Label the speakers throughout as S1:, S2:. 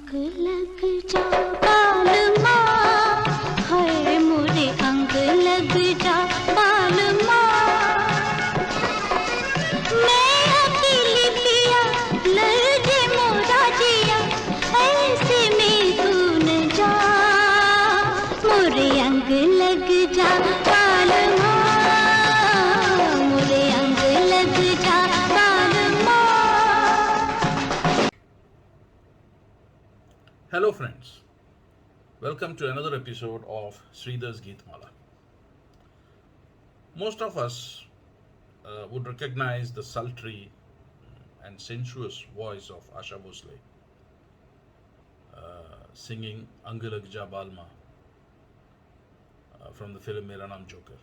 S1: अंग लग जा बालमा, हाय मोरे अंग लग जा बालमा, मैं अकेली पिया लगे मोरा जिया, ऐसे में तू न जा, मोरे अंग लग जा बालमा, मोरे अंग लग जा बालमा.
S2: Hello friends, welcome to another episode of Sridhar's Geetmala. Most of us would recognize the sultry and sensuous voice of Asha Bhosle singing Angalag Ja Balma from the film Mera Naam Joker.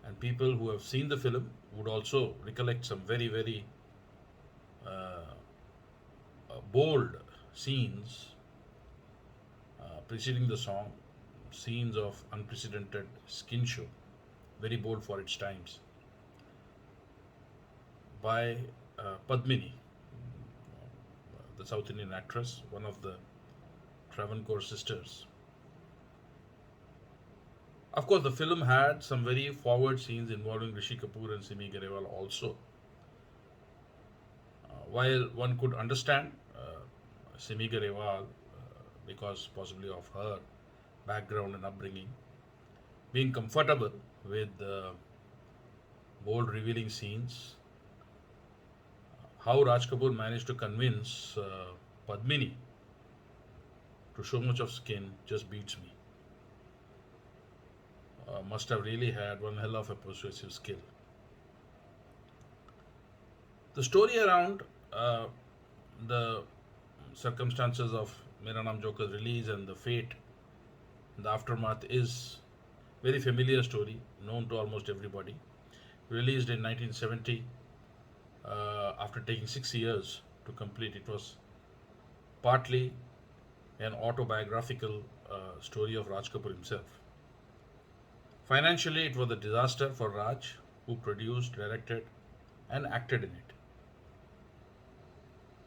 S2: And people who have seen the film would also recollect some very bold scenes preceding the song, scenes of unprecedented skin show, very bold for its times, by Padmini, the South Indian actress, one of the Travancore sisters. Of course, the film had some very forward scenes involving Rishi Kapoor and Simi Garewal also. While one could understand Simi Garewal, because possibly of her background and upbringing, being comfortable with bold revealing scenes, how Raj Kapoor managed to convince Padmini to show much of skin just beats me. Must have really had one hell of a persuasive skill. The story around the circumstances of Mera Naam Joker's release and the fate, the aftermath is very familiar story, known to almost everybody. Released in 1970, after taking 6 years to complete, it was partly an autobiographical story of Raj Kapoor himself. Financially, it was a disaster for Raj, who produced, directed, and acted in it.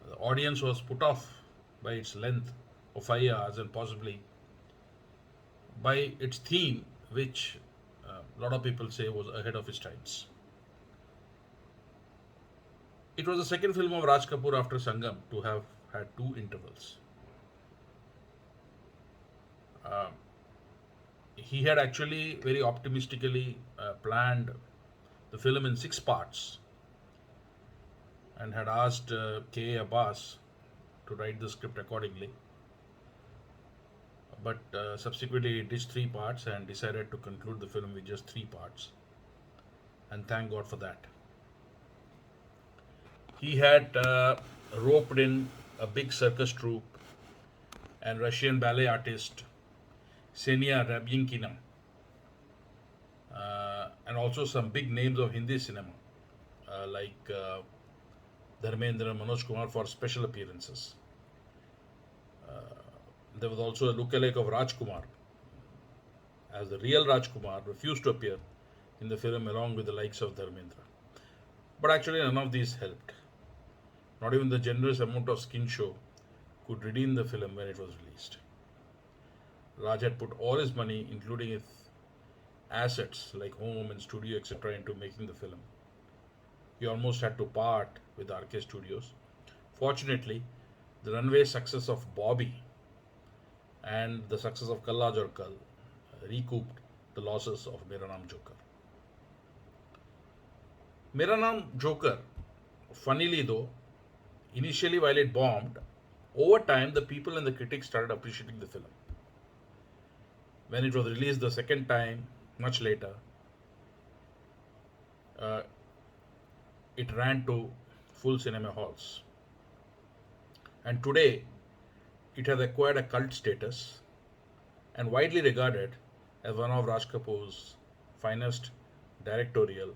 S2: The audience was put off by its length of 5 hours and possibly by its theme, which a lot of people say was ahead of its times. It was the second film of Raj Kapoor after Sangam to have had 2 intervals. He had actually very optimistically planned the film in 6 parts and had asked K. Abbas to write the script accordingly. But subsequently he ditched 3 parts and decided to conclude the film with just 3 parts. And thank God for that. He had roped in a big circus troupe and Russian ballet artist Ksenia Rabyinkina, and also some big names of Hindi cinema like Dharmendra, Manoj Kumar for special appearances. There was also a lookalike of Raj Kumar, as the real Raj Kumar refused to appear in the film along with the likes of Dharmendra. But actually none of these helped. Not even the generous amount of skin show could redeem the film when it was released. Raj had put all his money, including his assets like home and studio, etc., into making the film. He almost had to part with RK Studios. Fortunately, the runway success of Bobby and the success of Kalla Aur Kal recouped the losses of Mera Naam Joker. Mera Naam Joker, funnily though, initially while it bombed, over time the people and the critics started appreciating the film. When it was released the second time, much later, it ran to full cinema halls. And today, it has acquired a cult status and widely regarded as one of Raj Kapoor's finest directorial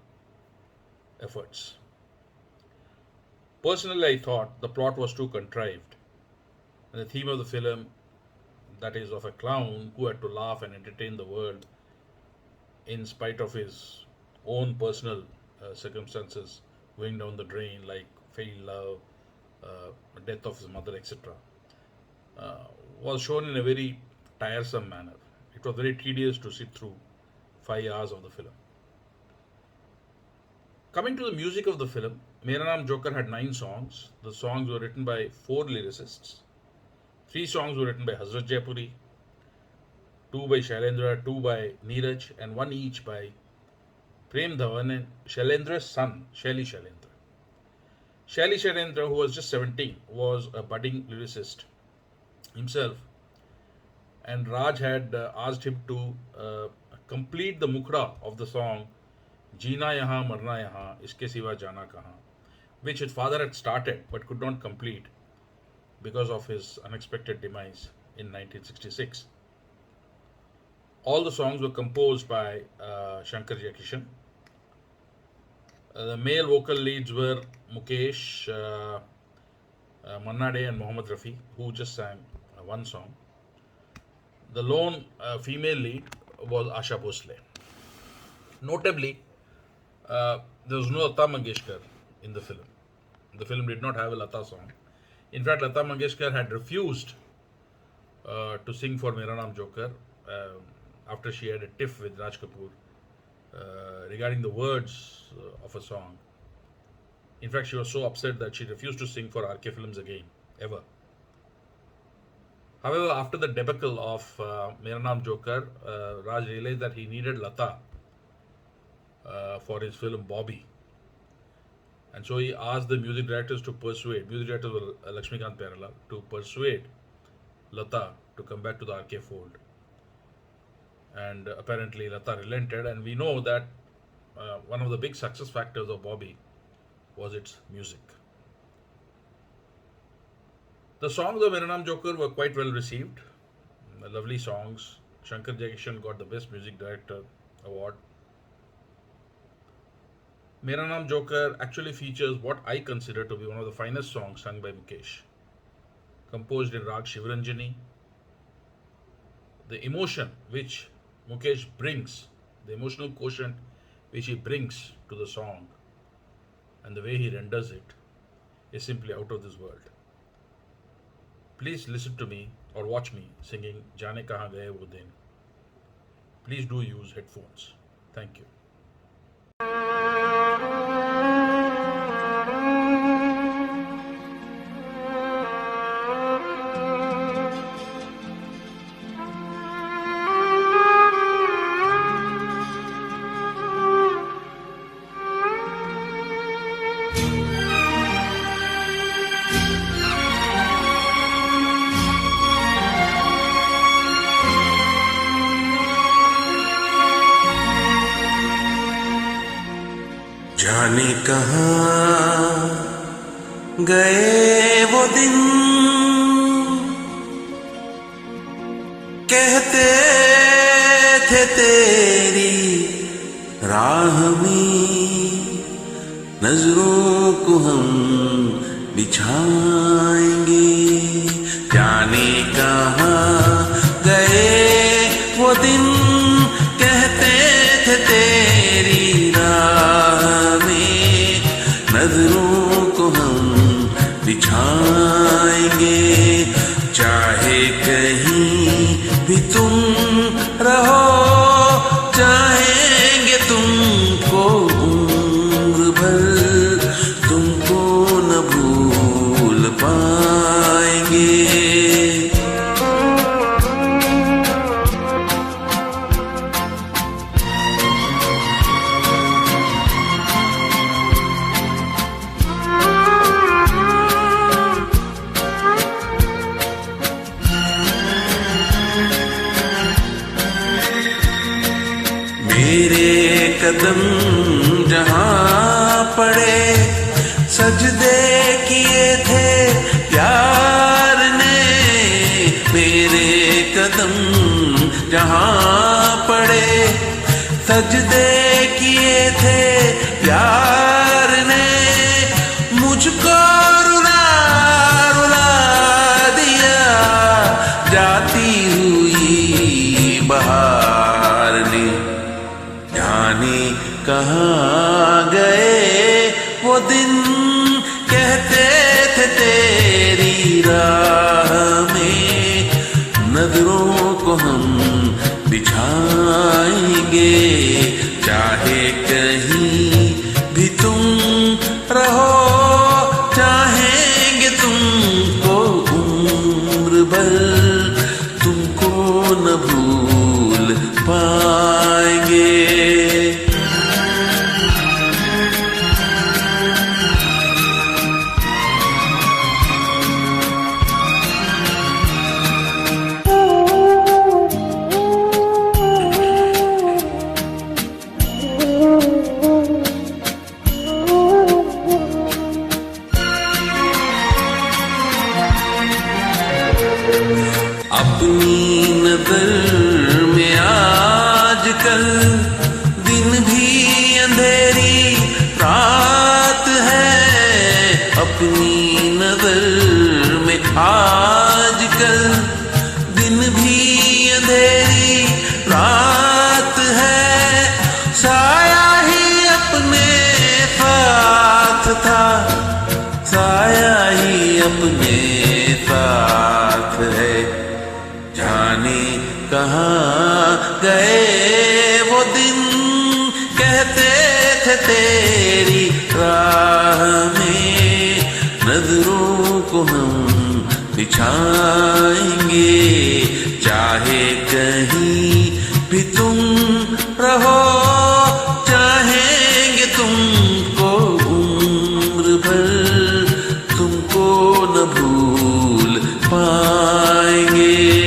S2: efforts. Personally, I thought the plot was too contrived, and the theme of the film, that is of a clown who had to laugh and entertain the world in spite of his own personal circumstances going down the drain, like failed love, death of his mother, etc., was shown in a very tiresome manner. It was very tedious to sit through 5 hours of the film. Coming to the music of the film, Mera Naam Joker had 9 songs. The songs were written by 4 lyricists. 3 songs were written by Hasrat Jaipuri, 2 by Shailendra, 2 by Neeraj, and 1 each by Prem Dhawan and Shailendra's son, Shaili Shailendra. Shaili Shailendra, who was just 17, was a budding lyricist himself, and Raj had asked him to complete the mukhra of the song Jeena Yahan Marna Yahan Iske Siwa Jaane Kahan, which his father had started but could not complete because of his unexpected demise in 1966. All the songs were composed by Shankar Jaikishan. The male vocal leads were Mukesh, Manna Dey and Mohammad Rafi, who just sang one song. The lone female lead was Asha Bhosle. Notably, there was no Lata Mangeshkar in the film. The film did not have a Lata song. In fact, Lata Mangeshkar had refused to sing for Mera Naam Joker after she had a tiff with Raj Kapoor regarding the words of a song. In fact, she was so upset that she refused to sing for RK Films again, ever. However, after the debacle of Mera Naam Joker, Raj realized that he needed Lata for his film Bobby. And so he asked the music directors to persuade, music directors were Lakshmikant Perala, to persuade Lata to come back to the RK fold. And apparently Lata relented, and we know that one of the big success factors of Bobby was its music. The songs of Mera Naam Joker were quite well received. Lovely songs. Shankar Jaikishan got the Best Music Director award. Mera Naam Joker actually features what I consider to be one of the finest songs sung by Mukesh. Composed in Rag Shivranjani. The emotion which Mukesh brings, the emotional quotient which he brings to the song, and the way he renders it, is simply out of this world. Please listen to me or watch me singing Jaane Kahan gaye wo din. Please do use headphones. Thank you.
S3: जाने कहाँ गए वो दिन कहते थे तेरी राह में नजरों को हम बिछाएंगे जाने कहाँ गए वो दिन कहते थे तेरी राह में नजरों को हम बिछाएंगे चाहे कहीं भी तुम रहो चाहेंगे तुमको उम्र भर तुमको न भूल पाएंगे मेरे कदम जहाँ पड़े सजदे किए थे प्यार ने मेरे कदम जहाँ पड़े सजदे किए थे प्यार ने मुझको रुला रुला दिया जाती हुई बहार ने जाने कहाँ गए वो दिन कहते थे अपनी नजर में आजकल दिन भी अंधेरी रात है, अपनी नजर में आजकल दिन भी अंधेरी रात है। साया ही अपने साथ था, साया ही अपने साथ है। जाने कहाँ गए वो दिन, कहते थे तेरी राह में नजरों को हम बिछाएंगे, चाहे कहीं भी तुम रहो, चाहेंगे तुमको उम्र भर, तुमको न भूल पाएंगे।